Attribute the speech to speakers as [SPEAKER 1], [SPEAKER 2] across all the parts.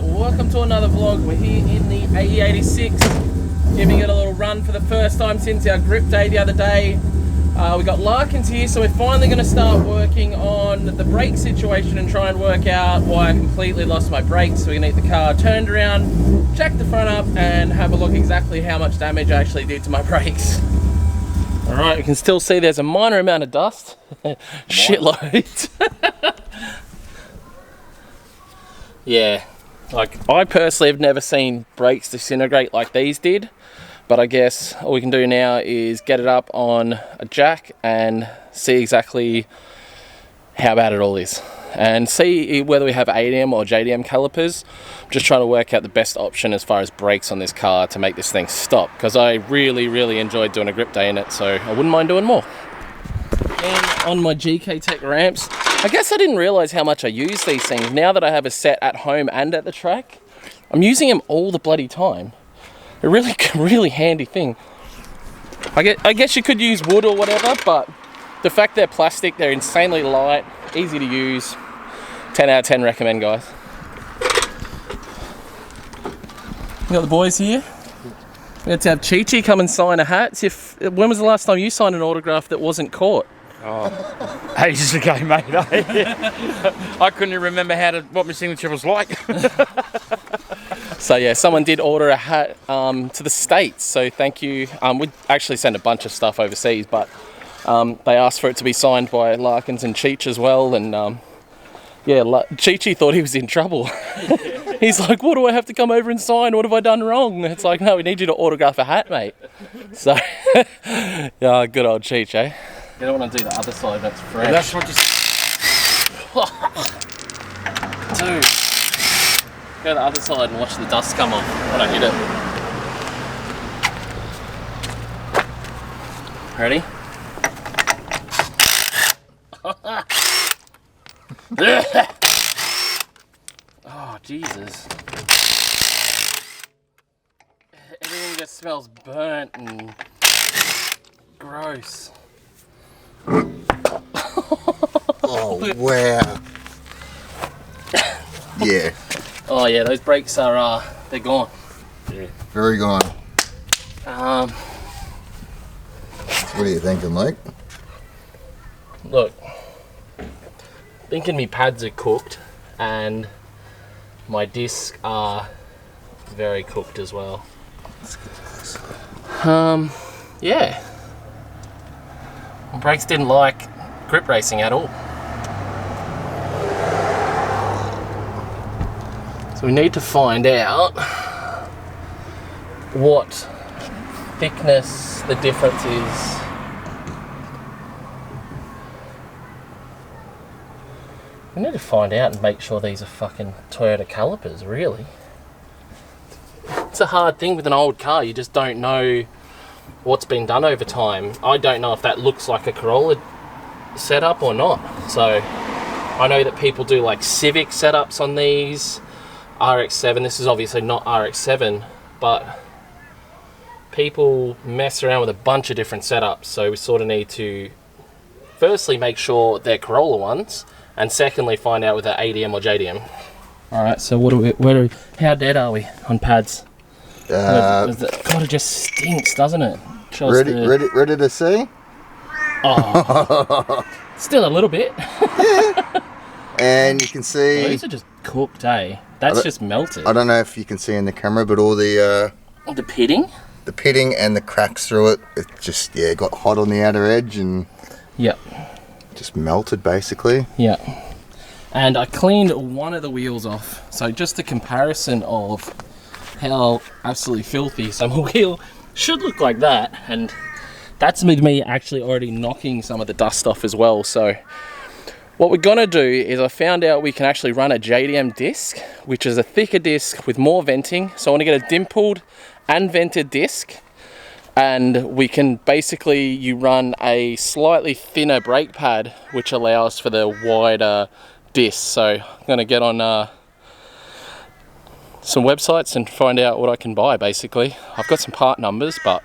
[SPEAKER 1] guys, welcome to another vlog. We're here in the AE86, giving it a little run for the first time since our grip day the other day. We got Larkins here, so we're finally going to start working on the brake situation and try and work out why I completely lost my brakes. So we're going to get the car turned around, check the front up, and have a look exactly how much damage I actually did to my brakes. Alright, you can still see there's a minor amount of dust. Shitloads. Yeah, like I personally have never seen brakes disintegrate like these did, but I guess all we can do now is get it up on a jack and see exactly how bad it all is and see whether we have ADM or JDM calipers. I'm just trying to work out the best option as far as brakes on this car to make this thing stop, because I really enjoyed doing a grip day in it, so I wouldn't mind doing more. And on my GK Tech ramps, I guess I didn't realise how much I use these things. Now that I have a set at home and at the track, I'm using them all the bloody time. A really handy thing. I guess you could use wood or whatever, but the fact they're plastic, they're insanely light, easy to use. 10 out of 10 recommend, guys. We got the boys here. We had to have Chi-Chi come and sign a hat. When was the last time you signed an autograph that wasn't caught?
[SPEAKER 2] Oh, ages ago, mate. I couldn't even remember what my signature was like.
[SPEAKER 1] So yeah, someone did order a hat to the States, so thank you. We actually sent a bunch of stuff overseas, but they asked for it to be signed by Larkins and Cheech as well, and yeah, Chi-Chi thought he was in trouble. He's like, what do I have to come over and sign? What have I done wrong? It's like, no, we need you to autograph a hat, mate. So, yeah, good old Cheech, eh? You don't want to do the other side, that's fresh.
[SPEAKER 2] Yeah, that's what you...
[SPEAKER 1] Dude, go to the other side and watch the dust come off when I hit it. Ready? Oh, Jesus. Everything just smells burnt and gross.
[SPEAKER 3] Oh, wow. Yeah.
[SPEAKER 1] Oh yeah, those brakes are, they're gone.
[SPEAKER 3] Yeah. Very gone.
[SPEAKER 1] What
[SPEAKER 3] are you thinking, Mike?
[SPEAKER 1] Look, thinking me pads are cooked and my discs are very cooked as well. Yeah. My brakes didn't like grip racing at all. So we need to find out what thickness the difference is. We need to find out and make sure these are fucking Toyota calipers, really. It's a hard thing with an old car, you just don't know what's been done over time. I don't know if that looks like a Corolla setup or not. So I know that people do like Civic setups on these, RX-7. This is obviously not RX-7, but people mess around with a bunch of different setups. So we sort of need to firstly make sure they're Corolla ones, and secondly find out whether they're ADM or JDM. All right, so how dead are we on pads? God, it just stinks, doesn't it?
[SPEAKER 3] Ready to see?
[SPEAKER 1] Oh, still a little bit.
[SPEAKER 3] Yeah. And you can see...
[SPEAKER 1] Oh, these are just cooked, eh? That's just melted.
[SPEAKER 3] I don't know if you can see in the camera, but all the...
[SPEAKER 1] the pitting?
[SPEAKER 3] The pitting and the cracks through it, it just, yeah, got hot on the outer edge and...
[SPEAKER 1] Yep.
[SPEAKER 3] Just melted, basically.
[SPEAKER 1] Yeah. And I cleaned one of the wheels off. So just a comparison of how absolutely filthy some wheel should look like that. And that's me actually already knocking some of the dust off as well. So what we're gonna do is I found out we can actually run a JDM disc, which is a thicker disc with more venting. So I want to get a dimpled and vented disc. And we can basically, you run a slightly thinner brake pad, which allows for the wider disc. So I'm gonna get on some websites and find out what I can buy, basically. I've got some part numbers, but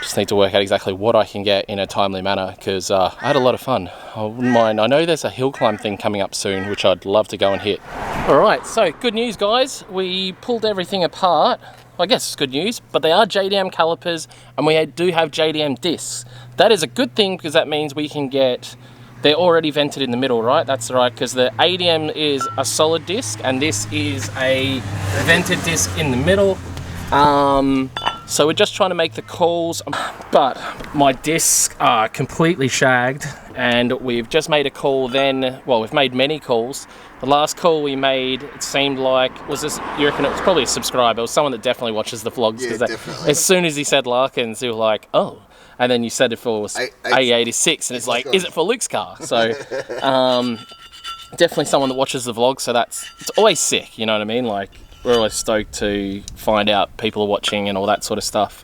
[SPEAKER 1] Just need to work out exactly what I can get in a timely manner, because I had a lot of fun. I wouldn't mind. I know there's a hill climb thing coming up soon, which I'd love to go and hit. Alright, so good news guys, we pulled everything apart. I guess it's good news, but they are JDM calipers and we do have JDM discs. That is a good thing because that means we can get, they're already vented in the middle, right? That's right, because the ADM is a solid disc and this is a vented disc in the middle. So we're just trying to make the calls, but my discs are completely shagged and we've just made a call then, well, we've made many calls. The last call we made, it seemed like, you reckon it was probably a subscriber, it was someone that definitely watches the vlogs.
[SPEAKER 3] Yeah, definitely.
[SPEAKER 1] As soon as he said Larkins, they were like, oh. And then you said it was A86 and it's like, is it for Luke's car? So, definitely someone that watches the vlog, so it's always sick, you know what I mean? Like, we're always stoked to find out people are watching and all that sort of stuff.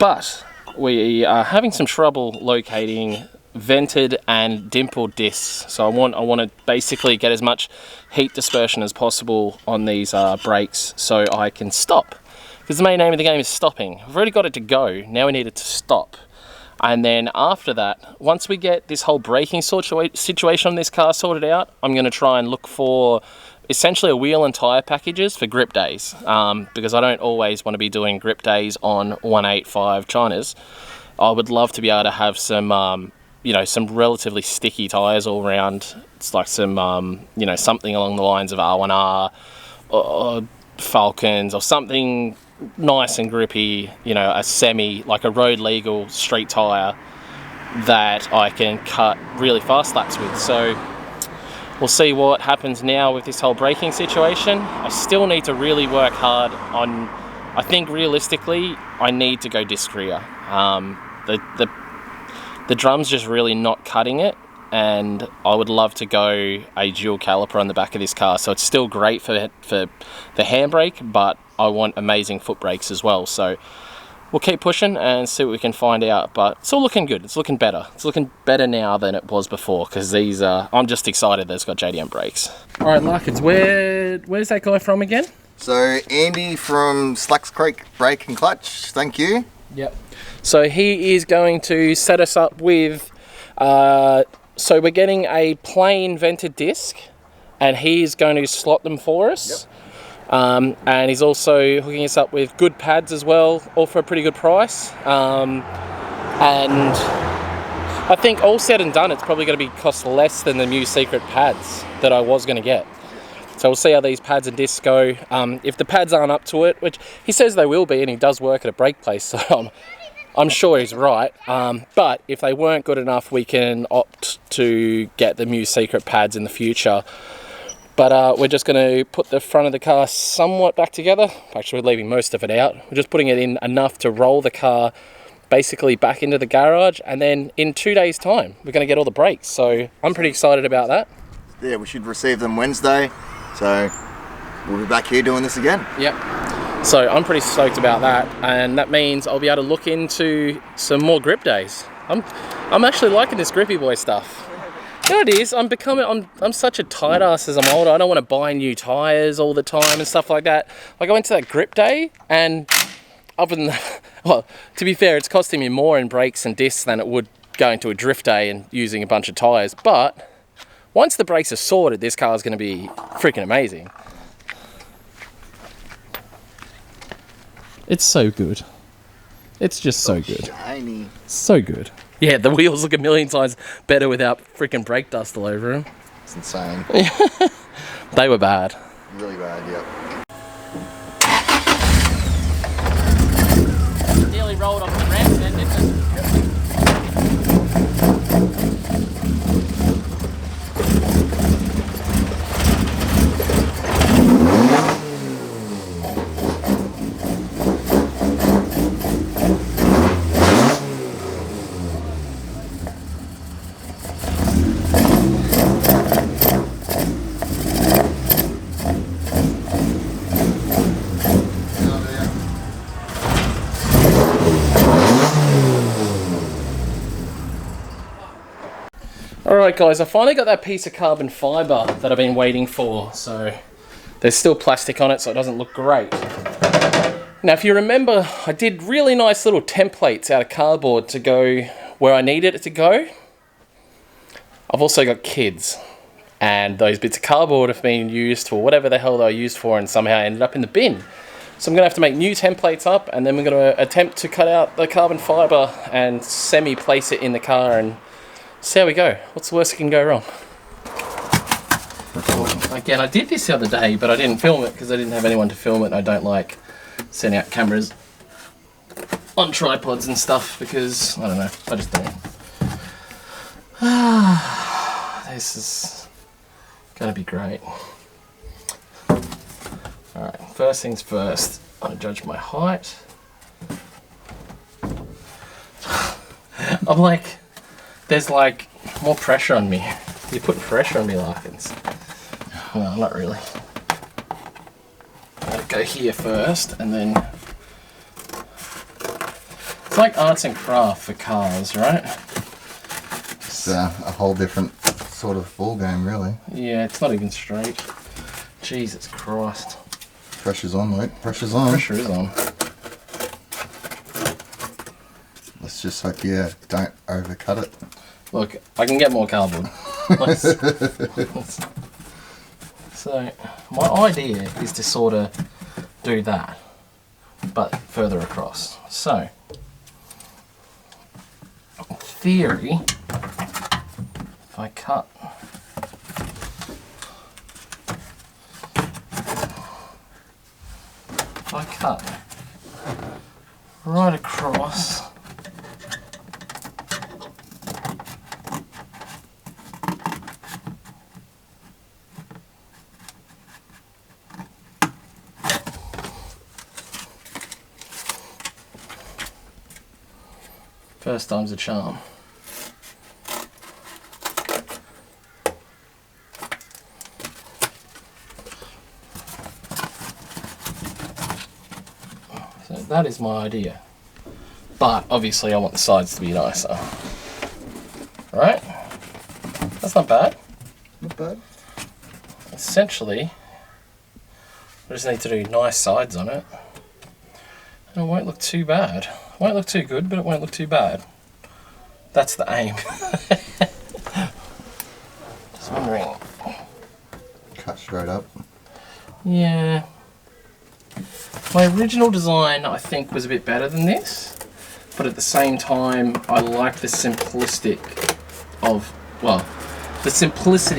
[SPEAKER 1] But we are having some trouble locating vented and dimpled discs. So I want to basically get as much heat dispersion as possible on these brakes so I can stop. Because the main name of the game is stopping. We've already got it to go, now we need it to stop. And then after that, once we get this whole braking situation on this car sorted out, I'm going to try and look for essentially a wheel and tyre packages for grip days, because I don't always want to be doing grip days on 185 Chinas. I would love to be able to have some, you know, some relatively sticky tyres all around. It's like some, you know, something along the lines of R1R or Falcons or something nice and grippy, you know, a semi, like a road legal street tyre that I can cut really fast laps with. So we'll see what happens now with this whole braking situation. I still need to really work hard on, I think realistically, I need to go disc rear. The drum's just really not cutting it, and I would love to go a dual caliper on the back of this car. So it's still great for the handbrake, but I want amazing foot brakes as well. So we'll keep pushing and see what we can find out, but it's all looking good. It's looking better. It's looking better now than it was before, because these I'm just excited that it's got JDM brakes. All right, Larkins, where's that guy from again?
[SPEAKER 3] So Andy from Slacks Creek Brake and Clutch, thank you.
[SPEAKER 1] Yep. So he is going to set us up with, so we're getting a plain vented disc and he's going to slot them for us. Yep. And he's also hooking us up with good pads as well, all for a pretty good price. And I think all said and done, it's probably going to cost less than the new secret pads that I was going to get. So we'll see how these pads and discs go. If the pads aren't up to it, which he says they will be, and he does work at a brake place, so I'm sure he's right. But if they weren't good enough, we can opt to get the new secret pads in the future. But we're just going to put the front of the car somewhat back together. Actually, we're leaving most of it out. We're just putting it in enough to roll the car basically back into the garage. And then in 2 days' time, we're going to get all the brakes. So I'm pretty excited about that.
[SPEAKER 3] Yeah, we should receive them Wednesday. So we'll be back here doing this again.
[SPEAKER 1] Yep. So I'm pretty stoked about that. And that means I'll be able to look into some more grip days. I'm actually liking this grippy boy stuff. You know what it is? I'm such a tight ass as I'm older. I don't want to buy new tyres all the time and stuff like that. Like I went to that grip day and other than that, well, to be fair, it's costing me more in brakes and discs than it would going to a drift day and using a bunch of tyres. But once the brakes are sorted, this car is going to be freaking amazing. It's so good. It's just so good.
[SPEAKER 3] Shiny.
[SPEAKER 1] So good. Yeah, the wheels look a million times better without freaking brake dust all over them.
[SPEAKER 3] It's insane.
[SPEAKER 1] They were bad.
[SPEAKER 3] Really bad, yep.
[SPEAKER 1] Nearly rolled off the ramp then, didn't it? Alright guys, I finally got that piece of carbon fibre that I've been waiting for, so there's still plastic on it so it doesn't look great. Now, if you remember, I did really nice little templates out of cardboard to go where I needed it to go. I've also got kids, and those bits of cardboard have been used for whatever the hell they were used for and somehow ended up in the bin. So I'm going to have to make new templates up, and then we're going to attempt to cut out the carbon fibre and semi-place it in the car and see how we go. What's the worst that can go wrong? Again, I did this the other day, but I didn't film it because I didn't have anyone to film it, and I don't like sending out cameras on tripods and stuff because, I don't know, I just don't. This is going to be great. Alright, first things first, I'm going to judge my height. I'm like, there's like more pressure on me. You're putting pressure on me, Larkins. No, not really. I'm going to go here first, and then... It's like arts and craft for cars, right?
[SPEAKER 3] It's a whole different sort of ball game, really.
[SPEAKER 1] Yeah, it's not even straight. Jesus Christ.
[SPEAKER 3] Pressure's on, mate. Pressure's on.
[SPEAKER 1] Pressure is on.
[SPEAKER 3] Let's just hope you don't overcut it.
[SPEAKER 1] Look, I can get more cardboard. So, my idea is to sort of do that, but further across. So, in theory, if I cut right across, first time's a charm. So that is my idea. But obviously I want the sides to be nicer. Right? That's not bad.
[SPEAKER 3] Not bad.
[SPEAKER 1] Essentially, I just need to do nice sides on it. And it won't look too bad. It won't look too good, but it won't look too bad. That's the aim. Just wondering.
[SPEAKER 3] Cut straight up.
[SPEAKER 1] Yeah. My original design, I think, was a bit better than this. But at the same time, I like the simplicity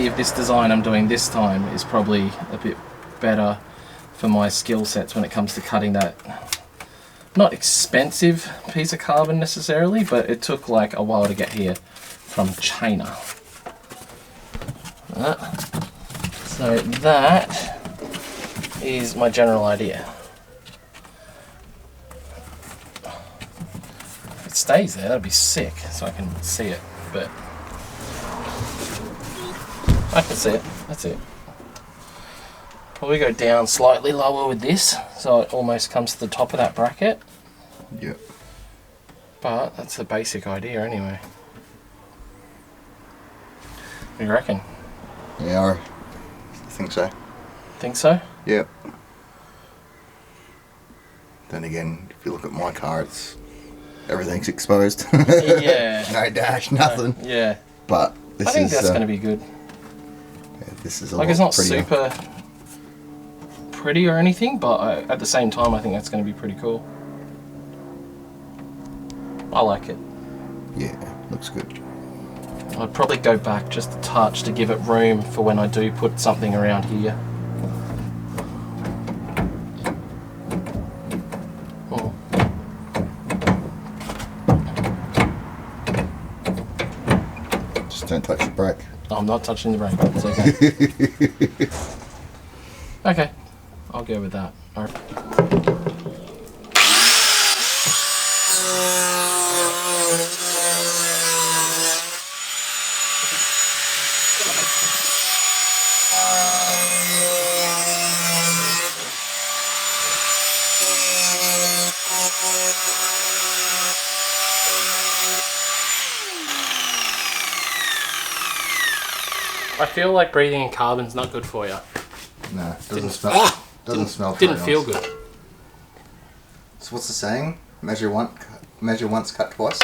[SPEAKER 1] of this design I'm doing this time is probably a bit better for my skill sets when it comes to cutting that not expensive piece of carbon necessarily, but it took like a while to get here from China. So that is my general idea. If it stays there, that'd be sick, so I can see it, but I can see it, that's it. Probably go down slightly lower with this, so it almost comes to the top of that bracket.
[SPEAKER 3] Yep.
[SPEAKER 1] But that's the basic idea anyway. What do you reckon?
[SPEAKER 3] Yeah, I think so.
[SPEAKER 1] Think so?
[SPEAKER 3] Yep. Then again, if you look at my car, everything's exposed.
[SPEAKER 1] Yeah.
[SPEAKER 3] No dash, nothing.
[SPEAKER 1] Yeah.
[SPEAKER 3] But this
[SPEAKER 1] I think
[SPEAKER 3] is,
[SPEAKER 1] that's going to be good.
[SPEAKER 3] Yeah, this is a
[SPEAKER 1] Like,
[SPEAKER 3] lot
[SPEAKER 1] it's not
[SPEAKER 3] prettier.
[SPEAKER 1] super pretty or anything, but at the same time, I think that's going to be pretty cool. I like it.
[SPEAKER 3] Yeah, looks good.
[SPEAKER 1] I'd probably go back just a touch to give it room for when I do put something around here. Oh.
[SPEAKER 3] Just don't touch the brake.
[SPEAKER 1] I'm not touching the brake, it's okay. Okay, I'll go with that. All right. I feel like breathing in carbon's not good for you.
[SPEAKER 3] No, doesn't smell. Doesn't smell.
[SPEAKER 1] Didn't
[SPEAKER 3] very
[SPEAKER 1] feel
[SPEAKER 3] nice.
[SPEAKER 1] good.
[SPEAKER 3] So what's the saying? Measure once, cut twice.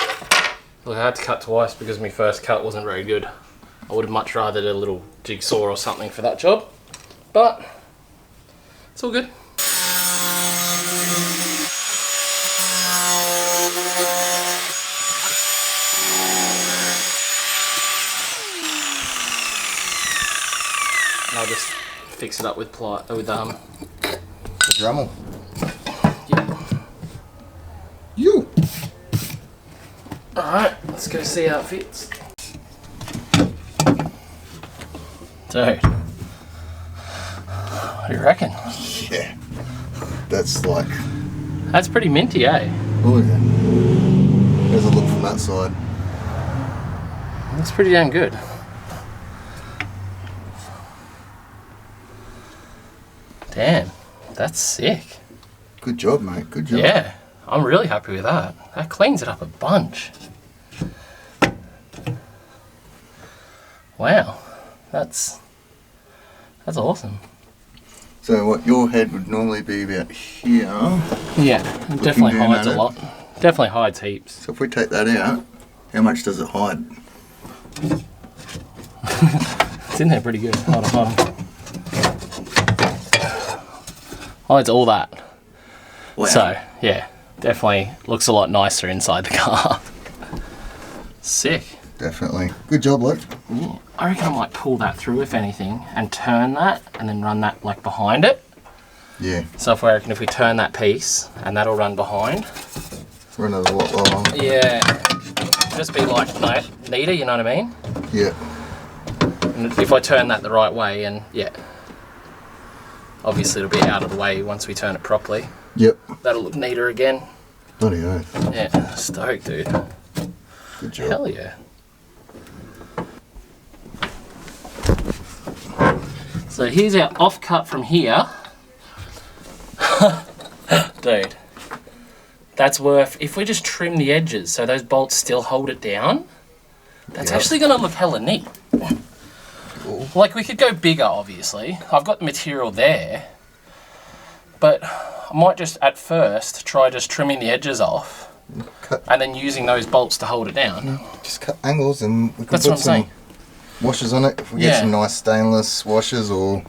[SPEAKER 1] Look, I had to cut twice because my first cut wasn't very good. I would have much rather did a little jigsaw or something for that job, but it's all good. And I'll just fix it up with
[SPEAKER 3] The Dremel.
[SPEAKER 1] Yeah.
[SPEAKER 3] You.
[SPEAKER 1] All right, let's go see how it fits. Dude, what do you reckon?
[SPEAKER 3] Yeah. That's like.
[SPEAKER 1] That's pretty minty, eh?
[SPEAKER 3] Oh yeah. There's a look from that side.
[SPEAKER 1] That's pretty damn good. Damn, that's sick.
[SPEAKER 3] Good job, mate. Good job.
[SPEAKER 1] Yeah, I'm really happy with that. That cleans it up a bunch. Wow, that's awesome.
[SPEAKER 3] So what your head would normally be about here.
[SPEAKER 1] Yeah, it definitely
[SPEAKER 3] down
[SPEAKER 1] hides
[SPEAKER 3] at
[SPEAKER 1] a
[SPEAKER 3] it.
[SPEAKER 1] lot. Definitely hides heaps.
[SPEAKER 3] So if we take that out, how much does it hide?
[SPEAKER 1] It's in there pretty good. Hold on. Hides all that.
[SPEAKER 3] Wow.
[SPEAKER 1] So, yeah, definitely looks a lot nicer inside the car. Sick.
[SPEAKER 3] Definitely. Good job, Luke.
[SPEAKER 1] Yeah. I reckon I might pull that through, if anything, and turn that, and then run that, like, behind it.
[SPEAKER 3] Yeah.
[SPEAKER 1] So if I reckon if we turn that piece, and that'll run behind.
[SPEAKER 3] Run it a lot long.
[SPEAKER 1] Yeah. Just be, like, neater, you know what I mean?
[SPEAKER 3] Yeah.
[SPEAKER 1] And if I turn that the right way, and, yeah. Obviously, it'll be out of the way once we turn it properly.
[SPEAKER 3] Yep.
[SPEAKER 1] That'll look neater again.
[SPEAKER 3] Bloody oath.
[SPEAKER 1] Yeah, stoked, dude.
[SPEAKER 3] Good job.
[SPEAKER 1] Hell yeah. So here's our off cut from here. Dude, that's worth, if we just trim the edges so those bolts still hold it down, that's
[SPEAKER 3] Yep.
[SPEAKER 1] actually gonna look hella neat.
[SPEAKER 3] Cool.
[SPEAKER 1] Like, we could go bigger, obviously. I've got the material there, but I might just, at first, try just trimming the edges off
[SPEAKER 3] Cut.
[SPEAKER 1] and then using those bolts to hold it down.
[SPEAKER 3] Just cut angles and we can
[SPEAKER 1] That's what
[SPEAKER 3] put
[SPEAKER 1] I'm
[SPEAKER 3] some
[SPEAKER 1] saying.
[SPEAKER 3] washers on it. If we get
[SPEAKER 1] Yeah.
[SPEAKER 3] some nice stainless washers or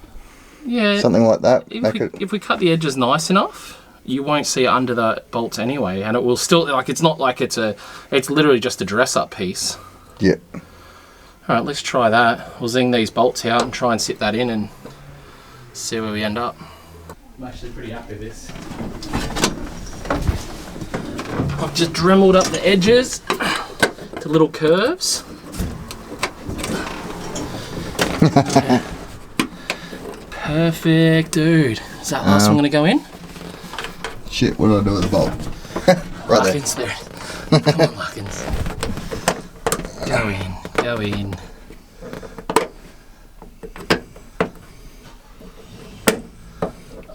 [SPEAKER 1] Yeah.
[SPEAKER 3] something like that. Make
[SPEAKER 1] If we cut the edges nice enough, you won't see it under the bolts anyway, and it will still, like, it's not like it's literally just a dress up piece.
[SPEAKER 3] Yeah.
[SPEAKER 1] All right, let's try that. We'll zing these bolts out and try and sit that in and see where we end up. I'm actually pretty happy with this. I've just dremeled up the edges to little curves. Perfect, dude. Is that last one gonna go in?
[SPEAKER 3] Shit, what do I do with the bolt? Right there.
[SPEAKER 1] Larkins, there. Come on, Larkins. Go in, go in.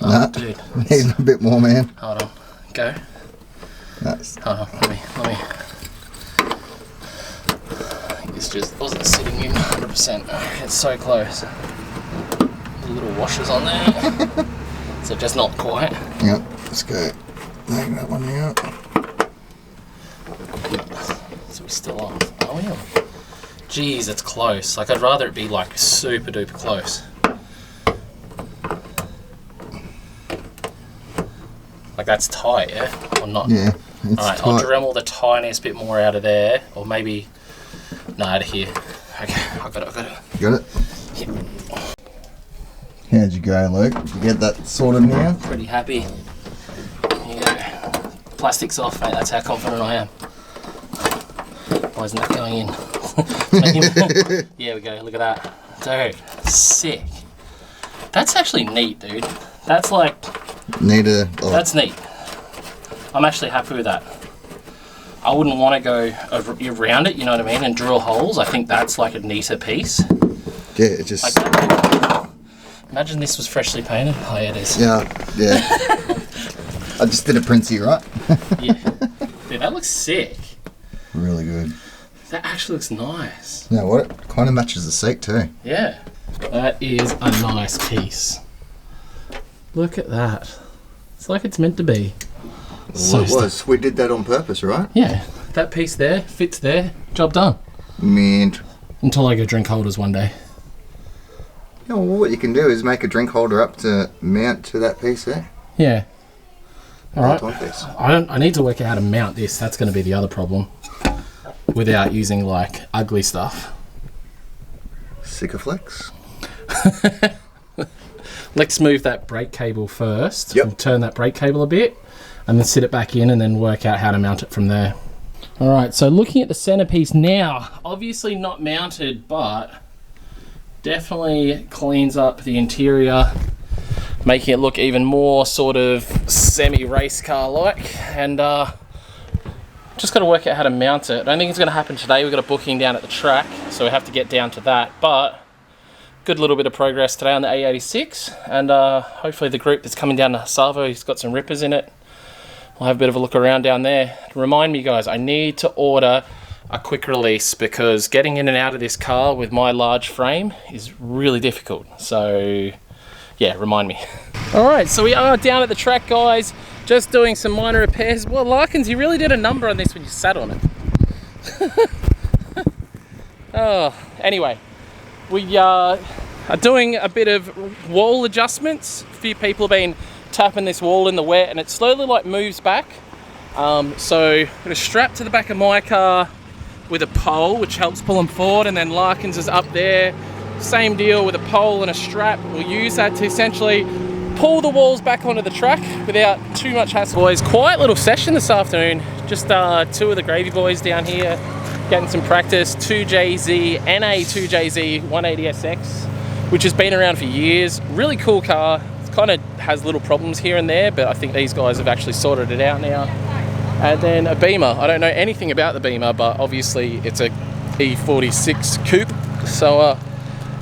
[SPEAKER 1] Oh,
[SPEAKER 3] Nah.
[SPEAKER 1] dude.
[SPEAKER 3] Need a bit more, man.
[SPEAKER 1] Hold on. Go.
[SPEAKER 3] That's
[SPEAKER 1] Hold on, let me. I think this just wasn't sitting in 100%. It's so close. Little washers on there. So just not quite.
[SPEAKER 3] Yep. Let's go. Take that one out.
[SPEAKER 1] So we're still on. Oh, yeah. Jeez, it's close. Like, I'd rather it be, like, super duper close. Like, that's tight, yeah? Or not?
[SPEAKER 3] Yeah. It's
[SPEAKER 1] Alright, I'll
[SPEAKER 3] tight.
[SPEAKER 1] Dremel the tiniest bit more out of there. Or maybe... No, out of here. Okay, I got it.
[SPEAKER 3] Got it?
[SPEAKER 1] Yeah.
[SPEAKER 3] How'd you go, Luke? Did you get that sorted now?
[SPEAKER 1] Pretty happy. Here you go. Plastic's off, mate. That's how confident I am. Why isn't that going in? There we go. Look at that. Dude, sick. That's actually neat, dude. That's like...
[SPEAKER 3] Need a... Oh,
[SPEAKER 1] That's neat. I'm actually happy with that. I wouldn't want to go around it, you know what I mean, and drill holes. I think that's like a neater piece.
[SPEAKER 3] yeah, it just...
[SPEAKER 1] Like, imagine this was freshly painted. Oh, yeah, it is.
[SPEAKER 3] Yeah. I just did a Princey, right?
[SPEAKER 1] Yeah. Dude, that looks sick.
[SPEAKER 3] Really good.
[SPEAKER 1] That actually looks nice.
[SPEAKER 3] You know what? It kind of matches the seat too.
[SPEAKER 1] Yeah. That is a nice piece. Look at that. It's like it's meant to be.
[SPEAKER 3] Well, it was. We did that on purpose, right?
[SPEAKER 1] Yeah, that piece there fits there. Job done.
[SPEAKER 3] Mint.
[SPEAKER 1] Until I go drink holders one day.
[SPEAKER 3] Yeah, well, what you can do is make a drink holder up to mount to that piece there.
[SPEAKER 1] Yeah. All right.
[SPEAKER 3] Piece.
[SPEAKER 1] I need to work out how to mount this. That's going to be the other problem. Without using like ugly stuff.
[SPEAKER 3] Sikaflex.
[SPEAKER 1] Let's move that brake cable first.
[SPEAKER 3] Yep.
[SPEAKER 1] And turn that brake cable a bit, and then sit it back in, and then work out how to mount it from there. All right. So looking at the centerpiece now, obviously not mounted, but definitely cleans up the interior, making it look even more sort of semi-race car like. And just got to work out how to mount it. I don't think it's going to happen today. We've got a booking down at the track, so we have to get down to that. But good little bit of progress today on the A86, and hopefully the group that's coming down to Savo has got some rippers in it. We'll have a bit of a look around down there. Remind me, guys, I need to order a quick release because getting in and out of this car with my large frame is really difficult. So yeah, remind me. All right, so we are down at the track, guys, just doing some minor repairs. Well, Larkins, you really did a number on this when you sat on it. Oh, anyway, we are doing a bit of wall adjustments. A few people have been tapping this wall in the wet and it slowly like moves back. So I'm gonna strap to the back of my car with a pole, which helps pull them forward, and then Larkins is up there. Same deal with a pole and a strap. We'll use that to essentially pull the walls back onto the track without too much hassle. Boys, quiet little session this afternoon. Just two of the gravy boys down here getting some practice. 2JZ, NA 2JZ 180SX, which has been around for years. Really cool car. It kind of has little problems here and there, but I think these guys have actually sorted it out now. And then a Beamer. I don't know anything about the Beamer, but obviously it's a E46 coupe. So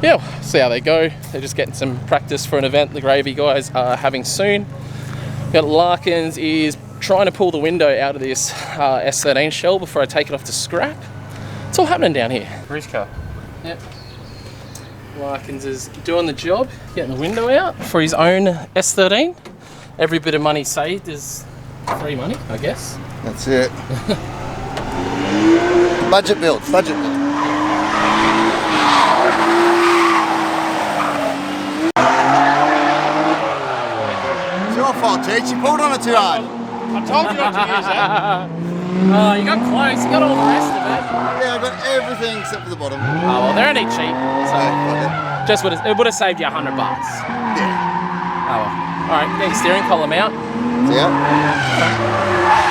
[SPEAKER 1] yeah, we'll see how they go. They're just getting some practice for an event the gravy guys are having soon. Got Larkins is trying to pull the window out of this S13 shell before I take it off to scrap. It's all happening down here.
[SPEAKER 2] Race car.
[SPEAKER 1] Yep. Larkins is doing the job, getting the window out for his own S13. Every bit of money saved is free money, I guess.
[SPEAKER 3] That's it. Budget build. Budget build. It's your fault, Teach. You pulled on it too hard.
[SPEAKER 2] I told you not to use that.
[SPEAKER 1] Oh, you got close. You got all the rest of it.
[SPEAKER 3] Yeah, I got everything except for the bottom.
[SPEAKER 1] Oh, well, they're only cheap. So just it would have saved you $100.
[SPEAKER 3] Yeah.
[SPEAKER 1] Oh, well. All right, get your steering column out.
[SPEAKER 3] Yeah.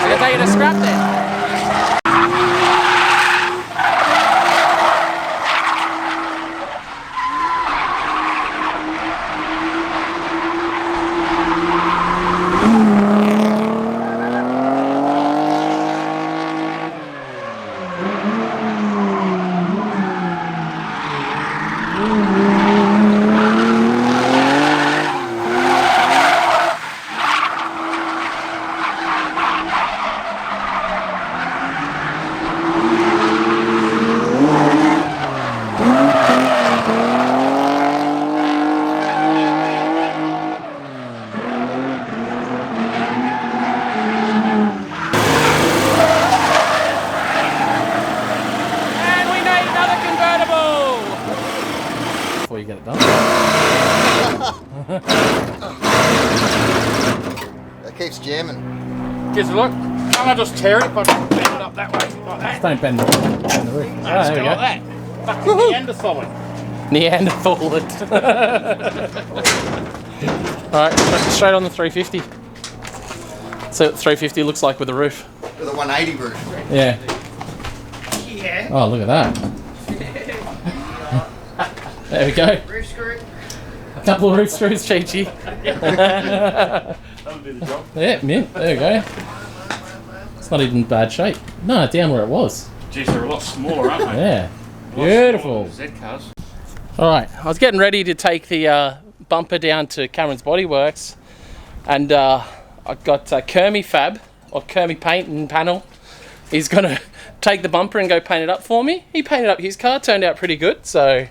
[SPEAKER 1] I'm gonna take it to scrap then. Before you get it done.
[SPEAKER 3] That keeps jamming.
[SPEAKER 2] Gives a look. I'll just tear it if I bend it up that way. Like that.
[SPEAKER 1] Don't bend the roof. Oh,
[SPEAKER 2] Just
[SPEAKER 1] there we
[SPEAKER 2] go
[SPEAKER 1] go.
[SPEAKER 2] like that. Fucking Neanderthal.
[SPEAKER 1] Neanderthal it. Alright, straight on the 350. So 350 looks like with the roof.
[SPEAKER 3] With a 180 roof.
[SPEAKER 1] Yeah.
[SPEAKER 2] Yeah.
[SPEAKER 1] Oh, look at that. There we go.
[SPEAKER 2] Roof screw.
[SPEAKER 1] A couple of roof screws, Chi-Chi.
[SPEAKER 2] That'll do the job.
[SPEAKER 1] Yeah, mint. There we go. It's not even bad shape. No, down where it was.
[SPEAKER 2] Geez, they're a lot smaller, aren't they?
[SPEAKER 1] Yeah. Beautiful.
[SPEAKER 2] Z cars.
[SPEAKER 1] Alright, I was getting ready to take the bumper down to Cameron's Bodyworks, and I got Kermy Fab, or Kermy Paint and Panel. He's going to take the bumper and go paint it up for me. He painted up his car, turned out pretty good, so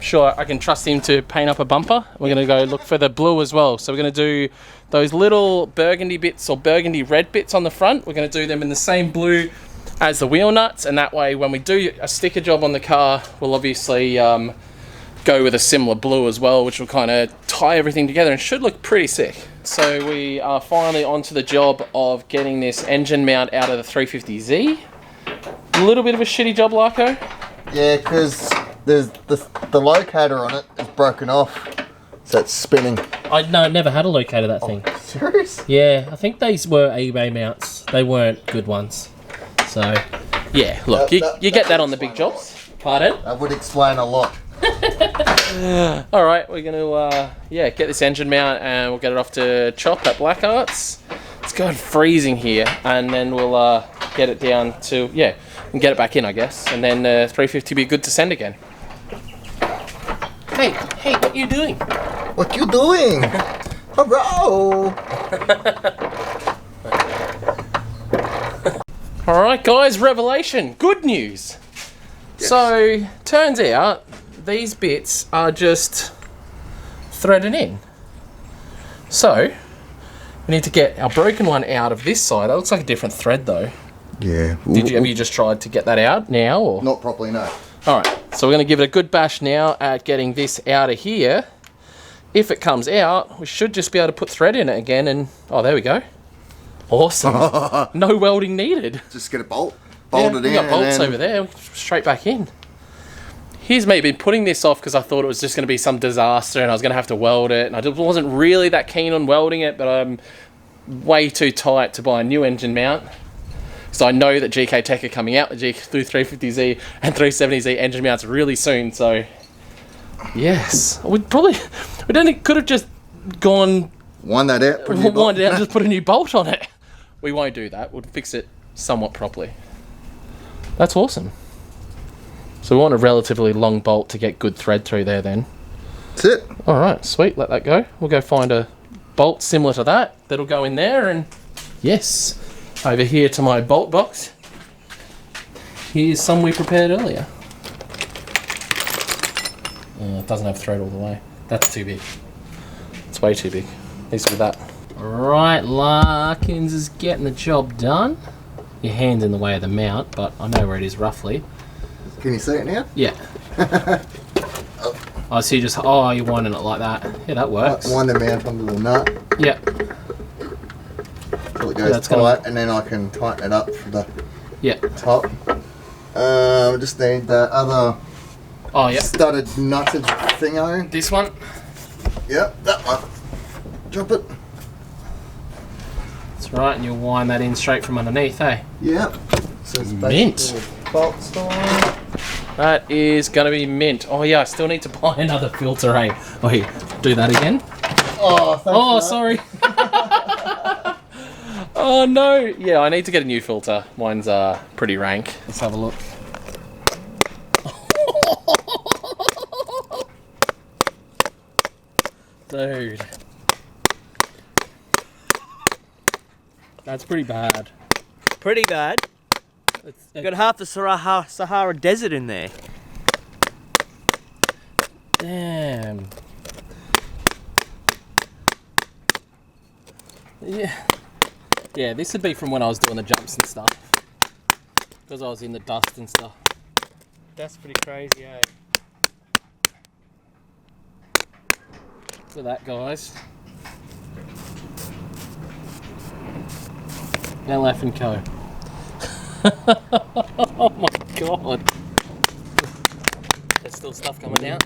[SPEAKER 1] sure I can trust him to paint up a bumper. We're going to go look for the blue as well. So we're going to do those little burgundy bits or burgundy red bits on the front. We're going to do them in the same blue as the wheel nuts, and that way when we do a sticker job on the car, we'll obviously go with a similar blue as well, which will kind of tie everything together and should look pretty sick. So we are finally onto the job of getting this engine mount out of the 350Z. A little bit of a shitty job, Larko.
[SPEAKER 3] Yeah, because there's the locator on it is broken off, so it's spinning.
[SPEAKER 4] I never had a locator, that thing.
[SPEAKER 3] Serious?
[SPEAKER 4] Yeah, I think these were eBay mounts. They weren't good ones. So,
[SPEAKER 1] Yeah, look, you get that on the big jobs.
[SPEAKER 4] pardon?
[SPEAKER 3] That would explain a lot.
[SPEAKER 1] All right, we're going to get this engine mount and we'll get it off to Chop at Black Arts. It's going freezing here, and then we'll get it down to, and get it back in, I guess. And then 350 be good to send again. Hey, what you doing?
[SPEAKER 3] What you doing? Hello!
[SPEAKER 1] All right, guys, revelation. Good news. Yes. So, turns out these bits are just threaded in. So, we need to get our broken one out of this side. That looks like a different thread, though.
[SPEAKER 3] Yeah.
[SPEAKER 1] Have you just tried to get that out now? Or?
[SPEAKER 3] Not properly, no.
[SPEAKER 1] All right, so we're going to give it a good bash now at getting this out of here. If it comes out, we should just be able to put thread in it again, and there we go. Awesome. No welding needed.
[SPEAKER 3] Just get a bolt, bolt it in.
[SPEAKER 1] We got bolts over there, straight back in. Here's me been putting this off because I thought it was just going to be some disaster and I was going to have to weld it, and I wasn't really that keen on welding it, but I'm way too tight to buy a new engine mount. So I know that GK Tech are coming out with the 350Z and 370Z engine mounts really soon, so yes. Could have just gone...
[SPEAKER 3] Wind that out,
[SPEAKER 1] wind it out and just put a new bolt on it. We won't do that. We'll fix it somewhat properly. That's awesome. So we want a relatively long bolt to get good thread through there then.
[SPEAKER 3] That's it.
[SPEAKER 1] Alright, sweet. Let that go. We'll go find a bolt similar to that. That'll go in there, and yes. Over here to my bolt box. Here's some we prepared earlier. It doesn't have thread all the way. That's too big. It's way too big. Needs to be that. Alright, Larkins is getting the job done. Your hand's in the way of the mount, but I know where it is roughly.
[SPEAKER 3] Can you see it now?
[SPEAKER 1] Yeah. So you're winding it like that. Yeah, that works.
[SPEAKER 3] Wind the mount onto the nut.
[SPEAKER 1] Yeah.
[SPEAKER 3] Till it goes tight, and then I can tighten it up for the top. Just need the other studded nutted thingo.
[SPEAKER 1] This one?
[SPEAKER 3] Yep, that one. Drop it.
[SPEAKER 1] That's right, and you'll wind that in straight from underneath, eh?
[SPEAKER 3] Yep. So it's
[SPEAKER 1] mint.
[SPEAKER 3] Bolt style.
[SPEAKER 1] That is going to be mint. Oh yeah, I still need to buy another filter, eh? Oh, here, do that again.
[SPEAKER 3] Oh, thanks
[SPEAKER 1] sorry. Oh no. Yeah, I need to get a new filter. Mine's pretty rank. Let's have a look. Dude. That's pretty bad.
[SPEAKER 5] Pretty bad. It's got half the Sahara Desert in there.
[SPEAKER 1] Damn. Yeah, this would be from when I was doing the jumps and stuff. Because I was in the dust and stuff.
[SPEAKER 5] That's pretty crazy, eh?
[SPEAKER 1] Look at that, guys. LF and Co. Oh my god. There's still stuff coming out.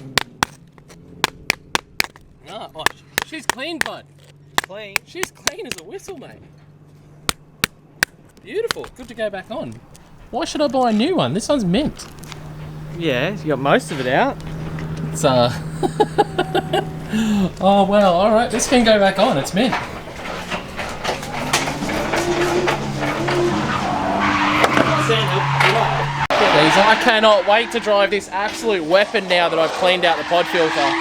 [SPEAKER 1] Oh, she's clean, bud.
[SPEAKER 5] Clean.
[SPEAKER 1] She's clean as a whistle, mate. Beautiful. Good to go back on. Why should I buy a new one? This one's mint.
[SPEAKER 5] Yeah, you got most of it out.
[SPEAKER 1] It's oh well, alright, this can go back on, it's mint. I cannot wait to drive this absolute weapon now that I've cleaned out the pod filter.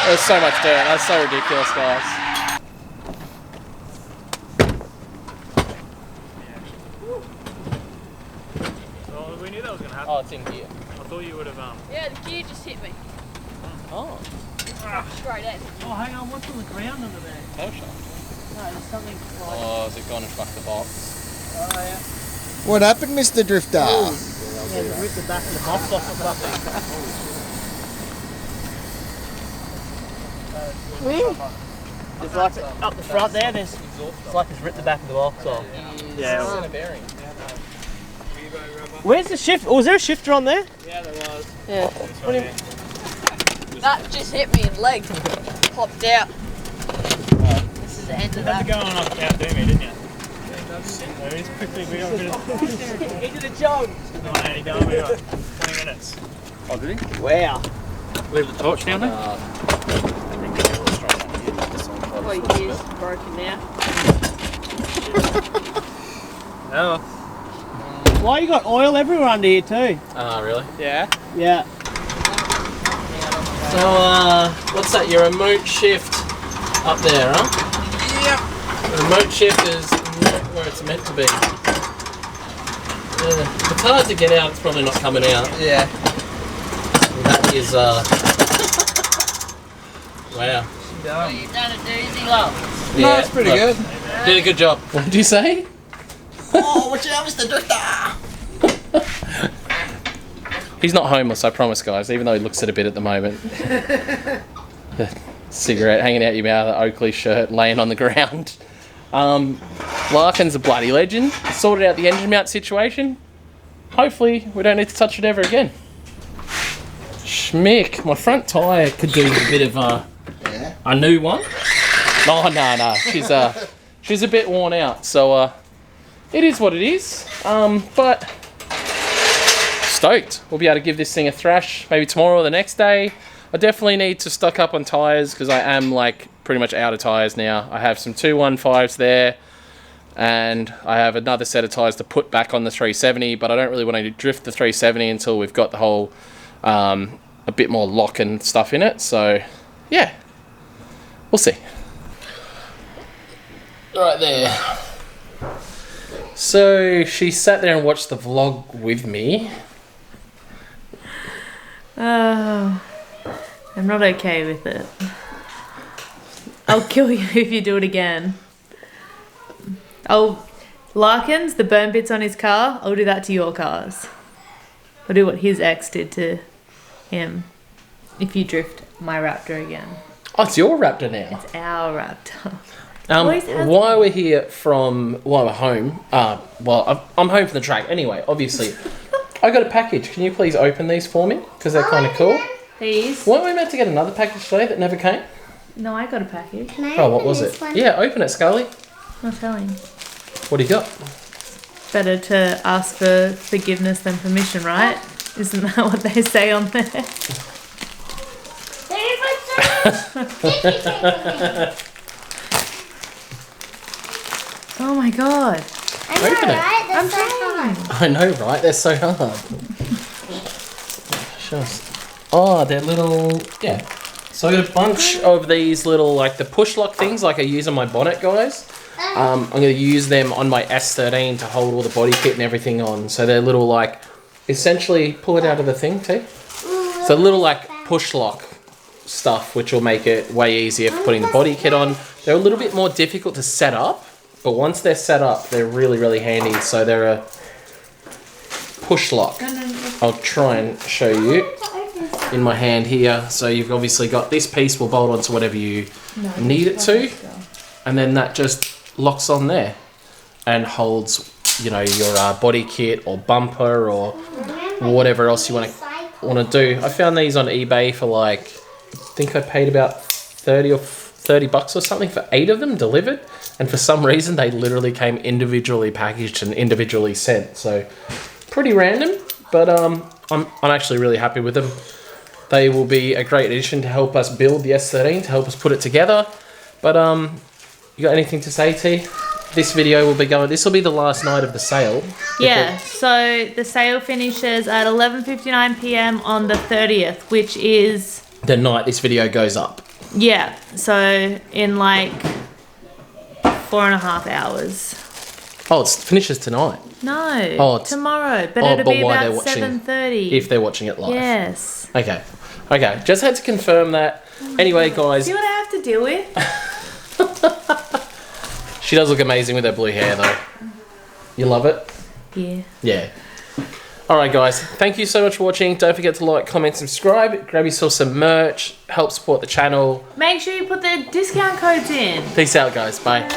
[SPEAKER 1] There's so much dirt, that's so ridiculous, guys.
[SPEAKER 5] Well, we knew that was going to happen.
[SPEAKER 1] Oh, it's in gear.
[SPEAKER 5] I thought you would have...
[SPEAKER 6] Yeah, the gear just hit me.
[SPEAKER 1] Oh.
[SPEAKER 5] Straight in. Oh, hang on, what's on the ground under there?
[SPEAKER 1] Tail shaft.
[SPEAKER 5] No, there's something like...
[SPEAKER 1] Oh, has it gone and fucked the box?
[SPEAKER 5] Oh, yeah.
[SPEAKER 3] What happened, Mr. Drifter?
[SPEAKER 5] Yeah, they ripped the back of the box off or something. There's like, up the front there, it's like it's ripped the back of the box off. Yeah.
[SPEAKER 1] Bearing.
[SPEAKER 5] Where's the shift? Oh, was there a shifter on there?
[SPEAKER 6] Yeah, there was.
[SPEAKER 5] Yeah. What do you...
[SPEAKER 6] That just hit me in the leg. Popped out. This is the end of that.
[SPEAKER 7] You had to go on out do me, didn't you? Very quickly, we got a bit of...
[SPEAKER 5] Into the jog.
[SPEAKER 7] No, he done, we got 20 minutes.
[SPEAKER 2] Oh, did he?
[SPEAKER 5] Wow.
[SPEAKER 2] Leave the torch down there?
[SPEAKER 6] Oh, your gear's broken now.
[SPEAKER 7] No.
[SPEAKER 5] Why you got oil everywhere under here too?
[SPEAKER 1] Ah, really?
[SPEAKER 5] Yeah.
[SPEAKER 1] So, what's that? Your remote shift up there, huh?
[SPEAKER 2] Yep.
[SPEAKER 1] The remote shift is not where it's meant to be. If it's hard to get out, it's probably not coming out.
[SPEAKER 2] Yeah.
[SPEAKER 1] That is, wow.
[SPEAKER 6] You've done a doozy, love.
[SPEAKER 1] Yeah,
[SPEAKER 2] No, it's pretty good.
[SPEAKER 1] Did a good job. What did you say?
[SPEAKER 3] Oh, watch out, Mr. Drifter!
[SPEAKER 1] He's not homeless, I promise, guys, even though he looks it a bit at the moment. Cigarette hanging out your mouth, an Oakley shirt, laying on the ground. Larkin's a bloody legend. Sorted out the engine mount situation. Hopefully, we don't need to touch it ever again. Schmick, my front tyre could do a bit of a new one. No. She's a bit worn out, so it is what it is. But stoked. We'll be able to give this thing a thrash maybe tomorrow or the next day. I definitely need to stock up on tyres because I am like pretty much out of tyres now. I have some 215s there and I have another set of tyres to put back on the 370, but I don't really want to drift the 370 until we've got the whole a bit more lock and stuff in it. So yeah, we'll see. Right there. So she sat there and watched the vlog with me.
[SPEAKER 8] Oh, I'm not okay with it. I'll kill you if you do it again. Larkins, the burn bits on his car, I'll do that to your cars. I'll do what his ex did to him if you drift my Raptor again.
[SPEAKER 1] Oh, it's your Raptor now.
[SPEAKER 8] It's our Raptor.
[SPEAKER 1] While we're here while we're home, I'm home from the track anyway, obviously. I got a package. Can you please open these for me? Because they're kind of cool.
[SPEAKER 8] These?
[SPEAKER 1] Weren't we meant to get another package today that never came?
[SPEAKER 8] No, I got a package.
[SPEAKER 1] What was it? One? Yeah, open it, Scully.
[SPEAKER 8] Not telling.
[SPEAKER 1] What do you got?
[SPEAKER 8] Better to ask for forgiveness than permission, right? Isn't that what they say on there? Oh my god.
[SPEAKER 9] I know, right? They're so hard.
[SPEAKER 1] I know, right? They're so hard. Oh, they're little... Yeah. So I got a bunch of these little, like, the push lock things like I use on my bonnet, guys. I'm going to use them on my S13 to hold all the body kit and everything on. So they're little, like... Essentially, pull it out of the thing, T. So little, like, push lock stuff, which will make it way easier for putting the body kit on. They're a little bit more difficult to set up. But once they're set up, they're really, really handy. So they're a push lock. I'll try and show you in my hand here. So you've obviously got this piece will bolt onto whatever you need it to. And then that just locks on there and holds, you know, your body kit or bumper or whatever else you want to do. I found these on eBay for like, I think I paid about $30 or something for 8 of them delivered. And for some reason, they literally came individually packaged and individually sent. So, pretty random, but I'm actually really happy with them. They will be a great addition to help us build the S13, to help us put it together. But you got anything to say, T? This video will be going. This will be the last night of the sale.
[SPEAKER 8] Yeah. So the sale finishes at 11:59 p.m. on the 30th, which is
[SPEAKER 1] the night this video goes up.
[SPEAKER 8] Yeah. So in like 4.5 hours.
[SPEAKER 1] Oh, it finishes tonight.
[SPEAKER 8] No, tomorrow. But it'll be about 7:30.
[SPEAKER 1] If they're watching it live.
[SPEAKER 8] Yes.
[SPEAKER 1] Okay.
[SPEAKER 4] Okay, just had to confirm that. Anyway, guys.
[SPEAKER 8] See what I have to deal with?
[SPEAKER 4] She does look amazing with her blue hair, though. You love it?
[SPEAKER 8] Yeah.
[SPEAKER 4] Yeah. Alright, guys. Thank you so much for watching. Don't forget to like, comment, subscribe. Grab yourself some merch. Help support the channel.
[SPEAKER 8] Make sure you put the discount codes in.
[SPEAKER 4] Peace out, guys. Bye.